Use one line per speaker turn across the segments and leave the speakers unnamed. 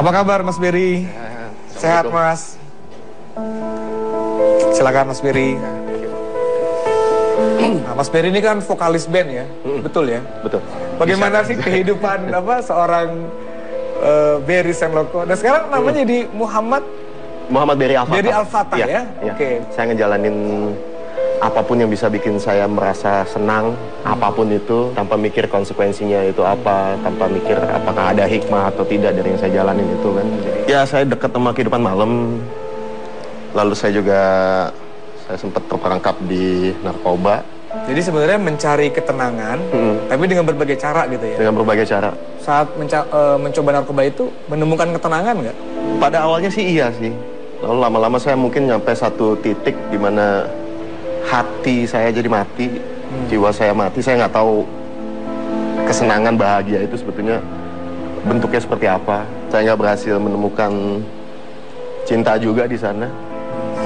Apa kabar Mas Berry? Sehat Mas? Silakan Mas Berry. Nah, Mas Berry ini kan vokalis band ya, betul ya?
Betul.
Bagaimana sih kehidupan seorang Berry Senloko? Dan sekarang namanya jadi Muhammad
Berry Al-Fatah.
Berry Al-Fatah ya?
Oke. Saya ngejalanin apapun yang bisa bikin saya merasa senang, apapun itu, tanpa mikir konsekuensinya itu apa, tanpa mikir apakah ada hikmah atau tidak dari yang saya jalanin itu kan. Ya, saya dekat sama kehidupan malam, lalu saya sempat terperangkap di narkoba.
Jadi sebenarnya mencari ketenangan, tapi dengan berbagai cara gitu ya?
Dengan berbagai cara.
Saat mencoba narkoba itu, menemukan ketenangan nggak?
Pada awalnya sih iya sih. Lalu lama-lama saya mungkin nyampe satu titik di mana hati saya jadi mati, jiwa saya mati. Saya nggak tahu kesenangan bahagia itu sebetulnya bentuknya seperti apa. Saya nggak berhasil menemukan cinta juga di sana.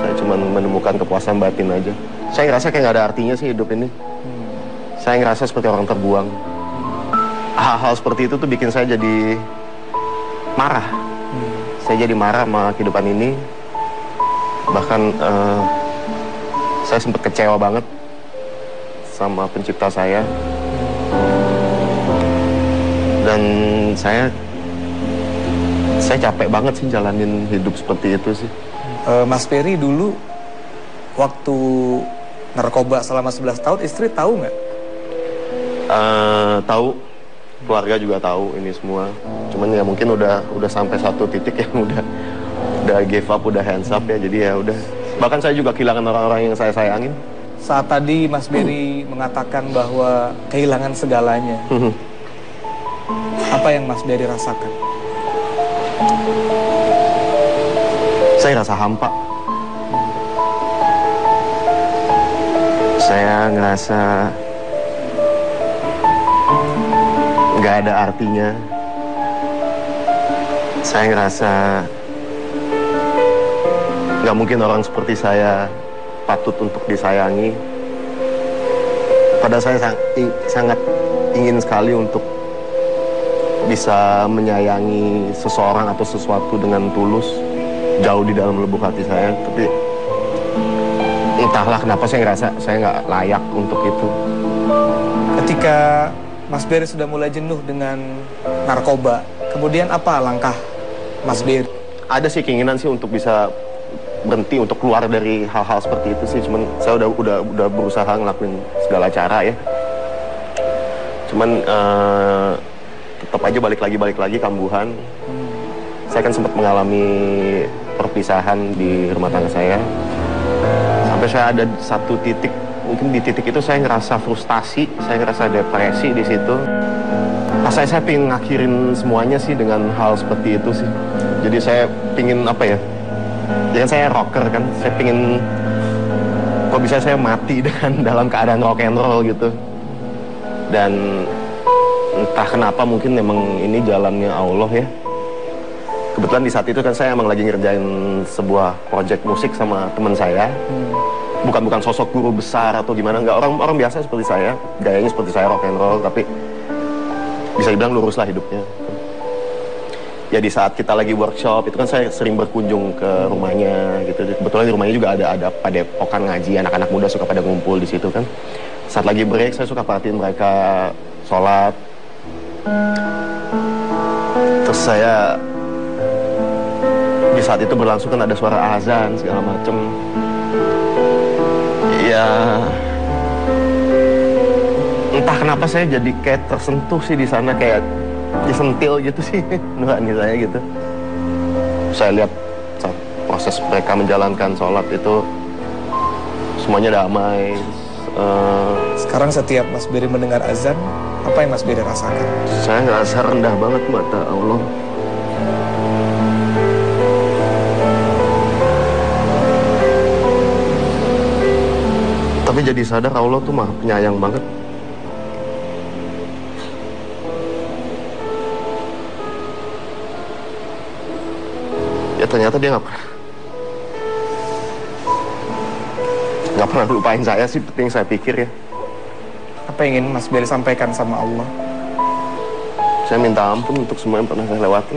Saya cuma menemukan kepuasan batin aja. Saya ngerasa kayak nggak ada artinya sih hidup ini. Saya ngerasa seperti orang terbuang. Hal-hal seperti itu tuh bikin saya jadi marah. Saya jadi marah sama kehidupan ini. Bahkan saya sempat kecewa banget sama pencipta saya. Dan saya capek banget sih jalanin hidup seperti itu sih.
Mas Berry dulu waktu narkoba selama 11 tahun, istri tahu nggak?
Tahu, keluarga juga tahu ini semua. Cuman ya mungkin udah sampai satu titik yang udah give up, udah hands up ya. Jadi ya udah. Bahkan saya juga kehilangan orang-orang yang saya sayangin.
Saat tadi Mas Berry mengatakan bahwa kehilangan segalanya, apa yang Mas Berry rasakan?
Saya rasa hampa. Saya ngerasa nggak ada artinya. Saya ngerasa nggak mungkin orang seperti saya patut untuk disayangi. Padahal saya sangat ingin sekali untuk bisa menyayangi seseorang atau sesuatu dengan tulus, jauh di dalam lubuk hati saya. Tapi entahlah kenapa saya ngerasa saya nggak layak untuk itu.
Ketika Mas Berry sudah mulai jenuh dengan narkoba, kemudian apa langkah Mas Berry?
Ada sih keinginan sih untuk bisa berhenti, untuk keluar dari hal-hal seperti itu sih. Cuman saya udah berusaha ngelakuin segala cara ya. Cuman tetap aja balik lagi kambuhan. Saya kan sempat mengalami perpisahan di rumah tangga saya. Sampai saya ada satu titik, mungkin di titik itu saya ngerasa frustasi, saya ngerasa depresi di situ. Saya pengen ngakhirin semuanya sih dengan hal seperti itu sih. Jadi saya pengen apa ya? Jangan saya rocker kan, saya pengen kok bisa saya mati dengan dalam keadaan rock and roll gitu. Dan entah kenapa mungkin memang ini jalannya Allah ya. Kebetulan di saat itu kan saya emang lagi ngerjain sebuah project musik sama teman saya. Bukan sosok guru besar atau gimana, nggak, orang biasa seperti saya, gayanya seperti saya rock and roll, tapi bisa dibilang lurus lah hidupnya. Ya di saat kita lagi workshop itu kan saya sering berkunjung ke rumahnya gitu. Kebetulan di rumahnya juga ada padepokan ngaji, anak-anak muda suka pada ngumpul di situ kan. Saat lagi break saya suka perhatiin mereka sholat. Terus saya di saat itu berlangsung kan ada suara azan segala macem. Ya entah kenapa saya jadi kayak tersentuh sih di sana, kayak disentil gitu sih nurani saya gitu. Saya lihat saat proses mereka menjalankan sholat itu semuanya damai.
Sekarang setiap Mas Berry mendengar azan, apa yang Mas Berry rasakan?
Saya ngerasa rendah banget mata Allah. Tapi jadi sadar Allah tuh maha penyayang banget. Ya ternyata dia nggak pernah lupain saya sih, penting saya pikir ya.
Apa yang ingin Mas Berry sampaikan sama Allah?
Saya minta ampun untuk semua yang pernah saya lewatin.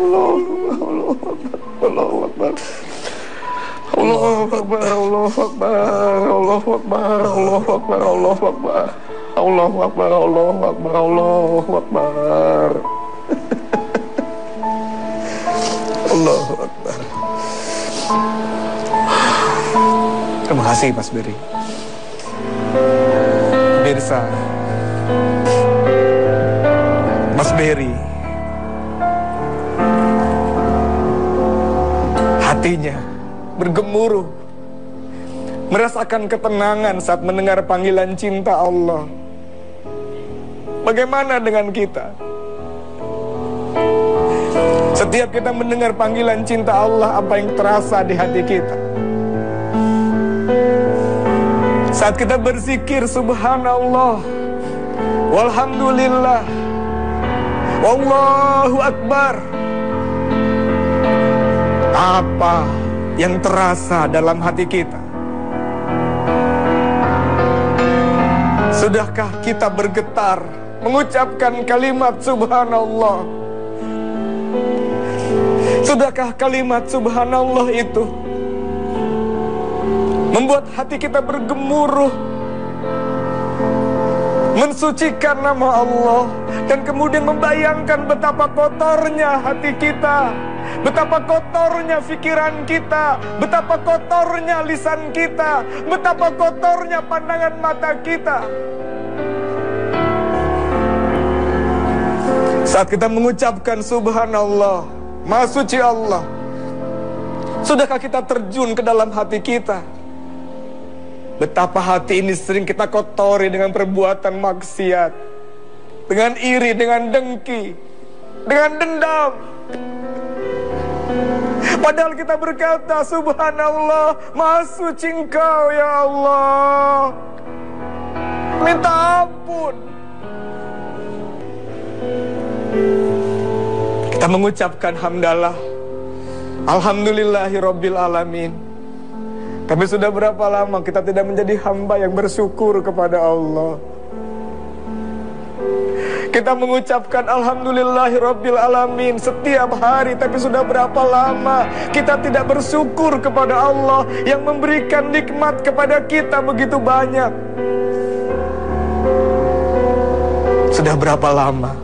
Allahu Akbar. Allahu Akbar, Allahu Akbar, Allahu Akbar, Allahu Akbar, Allahu Akbar. Allahu Akbar, Allahu Akbar, Allahu Akbar.
Allahu Akbar. Terima kasih Mas Beri. Pemirsa, Mas Beri hatinya bergemuruh, merasakan ketenangan saat mendengar panggilan cinta Allah. Bagaimana dengan kita? Setiap kita mendengar panggilan cinta Allah, apa yang terasa di hati kita? Saat kita berzikir subhanallah, walhamdulillah, wallahu akbar, apa yang terasa dalam hati kita? Sudahkah kita bergetar mengucapkan kalimat subhanallah? Sudahkah kalimat subhanallah itu membuat hati kita bergemuruh, mensucikan nama Allah, dan kemudian membayangkan betapa kotornya hati kita, betapa kotornya pikiran kita, betapa kotornya lisan kita, betapa kotornya pandangan mata kita. Saat kita mengucapkan subhanallah, Maha Suci Allah, sudahkah kita terjun ke dalam hati kita? Betapa hati ini sering kita kotori dengan perbuatan maksiat, dengan iri, dengan dengki, dengan dendam. Padahal kita berkata subhanallah, Maha Suci Engkau ya Allah, minta ampun. Kita mengucapkan hamdalah, alhamdulillahirabbil alamin. Tapi sudah berapa lama kita tidak menjadi hamba yang bersyukur kepada Allah? Kita mengucapkan alhamdulillahirabbil alamin setiap hari, tapi sudah berapa lama kita tidak bersyukur kepada Allah yang memberikan nikmat kepada kita begitu banyak? Sudah berapa lama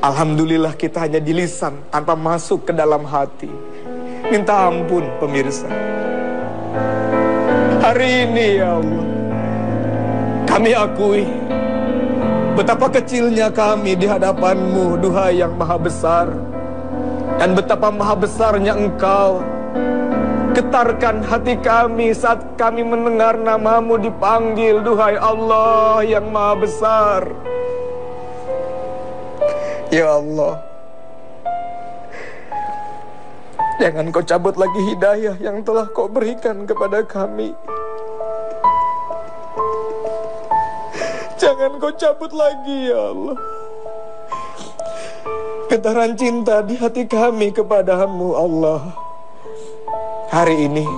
alhamdulillah kita hanya di lisan tanpa masuk ke dalam hati? Minta ampun pemirsa. Hari ini ya Allah, kami akui betapa kecilnya kami di hadapan-Mu, Duhai yang Maha Besar. Dan betapa maha besarnya Engkau. Getarkan hati kami saat kami mendengar nama-Mu dipanggil, Duhai Allah yang Maha Besar. Ya Allah, jangan Kau cabut lagi hidayah yang telah Kau berikan kepada kami. Jangan Kau cabut lagi ya Allah getaran cinta di hati kami kepada-Mu Allah. Hari ini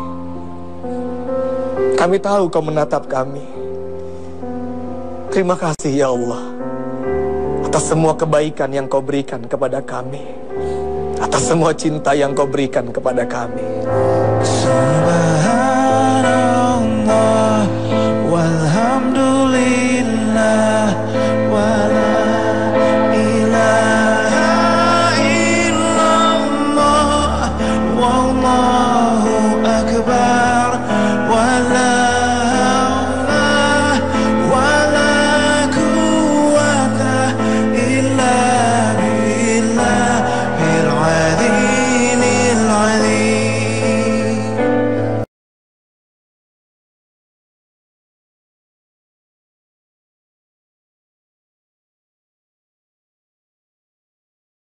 kami tahu Kau menatap kami. Terima kasih ya Allah atas semua kebaikan yang Kau berikan kepada kami, atas semua cinta yang Kau berikan kepada kami.
Subhanallah walhamdulillah wala ilaha illallah wallah